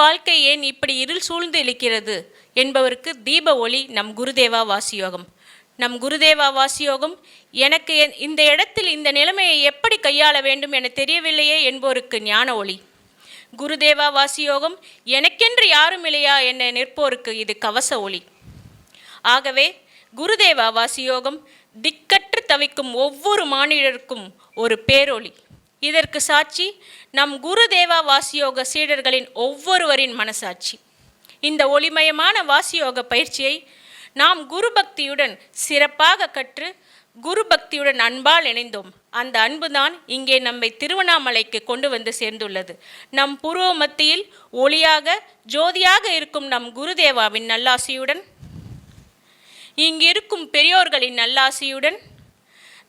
வாழ்க்கை ஏன் இப்படி இருள் சூழ்ந்து இழுக்கிறது என்பவருக்கு தீப ஒளி நம் குருதேவா வாசியோகம். நம் குருதேவா வாசியோகம் எனக்கு இந்த இடத்தில் இந்த நிலைமையை எப்படி கையாள வேண்டும் என தெரியவில்லையே என்போருக்கு ஞான ஒளி. குருதேவா வாசியோகம் எனக்கென்று யாரும் இல்லையா என நிற்போருக்கு இது கவச ஒளி. ஆகவே குருதேவா வாசியோகம் திக்கற்று தவிக்கும் ஒவ்வொரு மானிடருக்கும் ஒரு பேரொளி. இதற்கு சாட்சி நம் குருதேவா வாசியோக சீடர்களின் ஒவ்வொருவரின் மனசாட்சி. இந்த ஒளிமயமான வாசியோக பயிற்சியை நாம் குரு பக்தியுடன் சிறப்பாக கற்று குரு பக்தியுடன் அன்பால் இணைந்தோம். அந்த அன்புதான் இங்கே நம்மை திருவண்ணாமலைக்கு கொண்டு வந்து சேர்ந்துள்ளது. நம் புருவ மத்தியில் ஒளியாக ஜோதியாக இருக்கும் நம் குருதேவாவின் நல்லாசியுடன், இங்கிருக்கும் பெரியோர்களின் நல்லாசியுடன்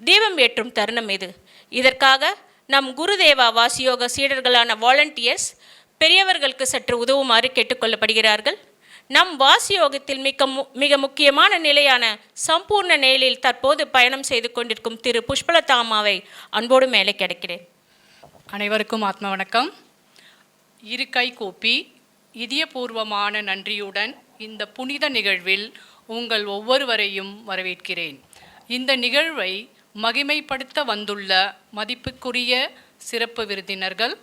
தீபம் ஏற்றும் தருணம் இது. இதற்காக நம் குருதேவா வாசியோக சீடர்களான வாலண்டியர்ஸ் பெரியவர்களுக்கு சற்று உதவுமாறு கேட்டுக்கொள்ளப்படுகிறார்கள். நம் வாசியோகத்தில் மிக முக்கியமான நிலையான சம்பூர்ண நிலையில் தற்போது பயணம் செய்து கொண்டிருக்கும் திரு புஷ்பலதா அம்மாவை அன்போடு மேலே கிடைக்கிறேன். அனைவருக்கும் ஆத்ம வணக்கம். இரு கை கூப்பி இதயபூர்வமான நன்றியுடன் இந்த புனித நிகழ்வில் உங்கள் ஒவ்வொருவரையும் வரவேற்கிறேன். இந்த நிகழ்வை மகிமைப்படுத்த வந்துள்ள மதிப்புக்குரிய சிறப்பு விருந்தினர்கள்,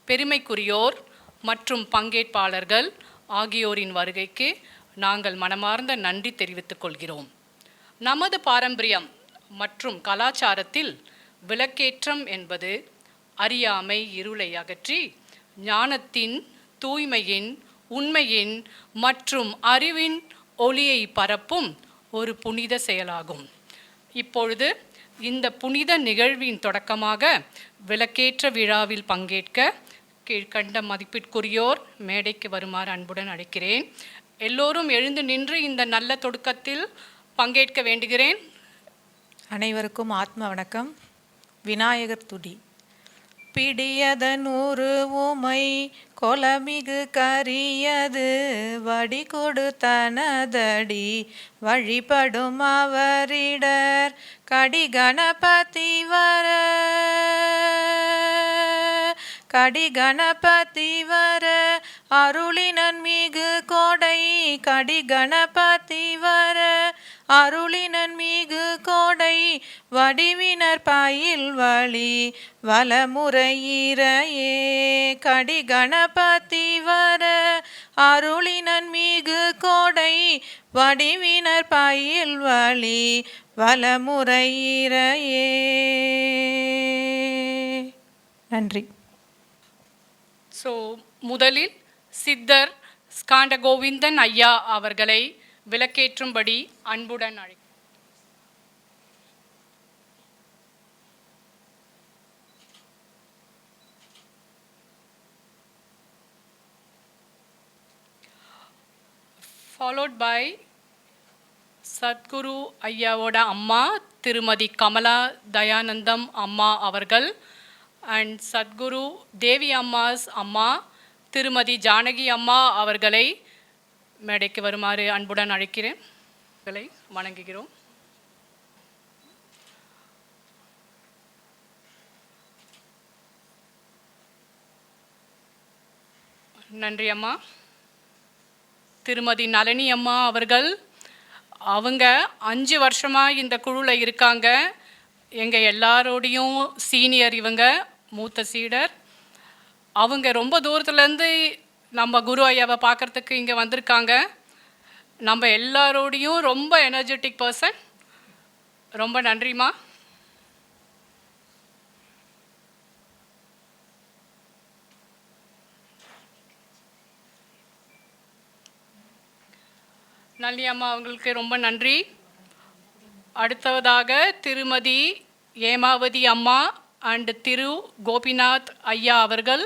பெருமைக்குரியோர் மற்றும் பங்கேற்பாளர்கள் ஆகியோரின் வருகைக்கு நாங்கள் மனமார்ந்த நன்றி தெரிவித்துக் கொள்கிறோம். நமது பாரம்பரியம் மற்றும் கலாச்சாரத்தில் விளக்கேற்றம் என்பது அறியாமை இருளை அகற்றி ஞானத்தின், தூய்மையின், உண்மையின் மற்றும் அறிவின் ஒளியை பரப்பும் ஒரு புனித செயலாகும். இப்பொழுது இந்த புனித நிகழ்வின் தொடக்கமாக விளக்கேற்ற விழாவில் பங்கேற்க கீழ்கண்ட மதிப்பிற்குரியோர் மேடைக்கு வருமாறு அன்புடன் அழைக்கிறேன். எல்லோரும் எழுந்து நின்று இந்த நல்ல தொடக்கத்தில் பங்கேற்க வேண்டுகிறேன். அனைவருக்கும் ஆத்ம வணக்கம். விநாயகர் துதி. பிடியதனூறு உமை கொலமிகு கரியது வடி கொடுத்தனதடி வழிபடும் அவரிடர் கடி கணபதி வர கடி கணபதி வர அருளினன் மிகு கோடை கடி கணபதி வர அருளினன் மிகு கோடை வடிவினர் பாயில் வழி வலமுறையிறையே கடி கணபதி வர அருளினன் மிகு கோடை வடிவினர் பாயில் வழி வலமுறையிறையே. நன்றி. முதலில் சித்தர் ஸ்காண்ட கோவிந்தன் ஐயா அவர்களை விளக்கேற்றும்படி அன்புடன் அழைக்கிறேன். Followed by சத்குரு ஐயாவோட அம்மா திருமதி கமலா தயானந்தம் அம்மா அவர்கள் அண்ட் சத்குரு தேவி அம்மாஸ் அம்மா திருமதி ஜானகி அம்மா அவர்களை மேடைக்கு வருமாறு அன்புடன் அழைக்கிறேன். வணங்குகிறோம். நன்றி அம்மா. திருமதி நளினி அம்மா அவர்கள், அவங்க 5 வருஷமாக இந்த குழுவில் இருக்காங்க. எங்கள் எல்லாரோடையும் சீனியர், இவங்க மூத்த சீடர். அவங்க ரொம்ப தூரத்துலேருந்து நம்ம குரு ஐயாவை பார்க்குறதுக்கு இங்கே வந்திருக்காங்க. நம்ம எல்லாரோடையும் ரொம்ப எனர்ஜெட்டிக் பர்சன். ரொம்ப நன்றிம்மா. நளினி அம்மா அவங்களுக்கு ரொம்ப நன்றி. அடுத்ததாக திருமதி ஏமாவதி அம்மா அண்ட் திரு கோபிநாத் ஐயா அவர்கள்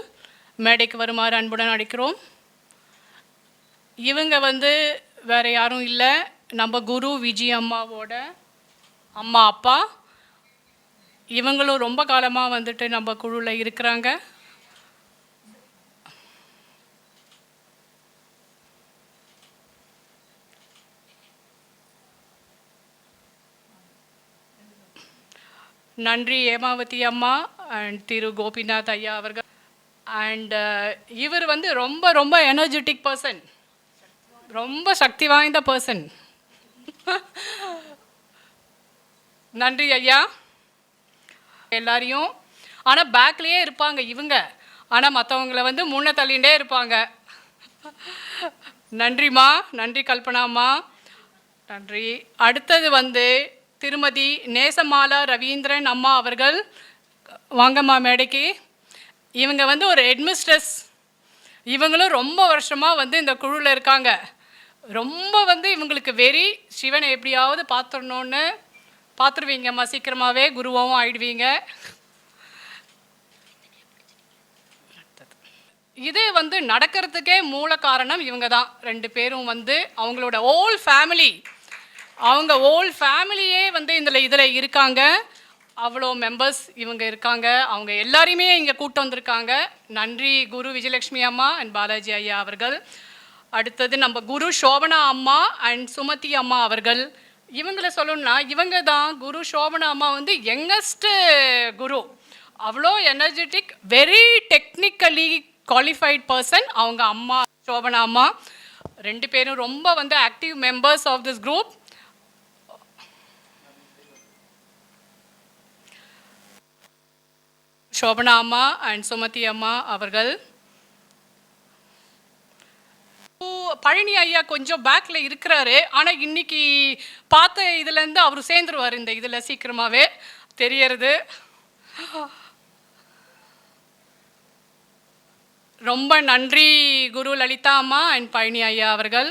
மேடைக்கு வருமாறு அன்புடன் அழைக்கிறோம். இவங்க வேறு யாரும் இல்லை, நம்ம குரு விஜய் அம்மாவோட அம்மா அப்பா. இவங்களும் ரொம்ப காலமாக நம்ம குழுவில் இருக்கிறாங்க. நன்றி ஏமாவதி அம்மா அண்ட் திரு கோபிநாத் ஐயா அவர்கள். அண்ட் இவர் வந்து ரொம்ப ரொம்ப எனர்ஜெட்டிக் பர்சன், ரொம்ப சக்தி வாய்ந்த பர்சன். நன்றி ஐயா எல்லாரையும். ஆனால் பேக்லேயே இருப்பாங்க இவங்க, ஆனால் மற்றவங்கள வந்து முன்ன தள்ளிகிட்டே இருப்பாங்க. நன்றிம்மா, நன்றி கல்பனாம்மா, நன்றி. அடுத்தது வந்து திருமதி நேசமாலா ரவீந்திரன் அம்மா அவர்கள். வாங்கம்மா மேடைக்கு. இவங்க வந்து ஒரு ஹெட்மிஸ்ட்ரஸ். இவங்களும் ரொம்ப வருஷமாக வந்து இந்த குழுவில் இருக்காங்க. ரொம்ப வந்து இவங்களுக்கு வெறி, சிவனை எப்படியாவது பார்த்துடணுன்னு. பார்த்துருவீங்கம்மா சீக்கிரமாகவே, குருவாகவும் ஆயிடுவீங்க. இது வந்து நடக்கிறதுக்கே மூல காரணம் இவங்க தான். 2 பேரும் வந்து அவங்களோட ஓல் ஃபேமிலி, அவங்க ஓல் ஃபேமிலியே வந்து இதில் இருக்காங்க. அவ்வளோ மெம்பர்ஸ் இவங்க இருக்காங்க. அவங்க எல்லாரையுமே இங்கே கூட்டு வந்திருக்காங்க. நன்றி குரு விஜயலட்சுமி அம்மா அண்ட் பாலாஜி ஐயா அவர்கள். அடுத்தது நம்ம குரு சோபனா அம்மா அண்ட் சுமதி அம்மா அவர்கள். இவங்களை சொல்லணும்னா இவங்க தான் குரு சோபனா அம்மா வந்து யங்கஸ்ட்டு குரு. அவ்வளோ energetic, very technically qualified person அவங்க அம்மா சோபனா அம்மா. 2 பேரும் ரொம்ப வந்து active members of this group. Sobhana அம்மா அண்ட் சுமதி அம்மா அவர்கள். பழனி ஐயா கொஞ்சம் பேக்கில் இருக்கிறாரு, ஆனால் இன்னைக்கு பார்த்த இதுலேருந்து அவர் சேர்ந்துருவார் இந்த இதில் சீக்கிரமாகவே தெரியறது. ரொம்ப நன்றி குரு லலிதா அம்மா அண்ட் பழனி ஐயா அவர்கள்.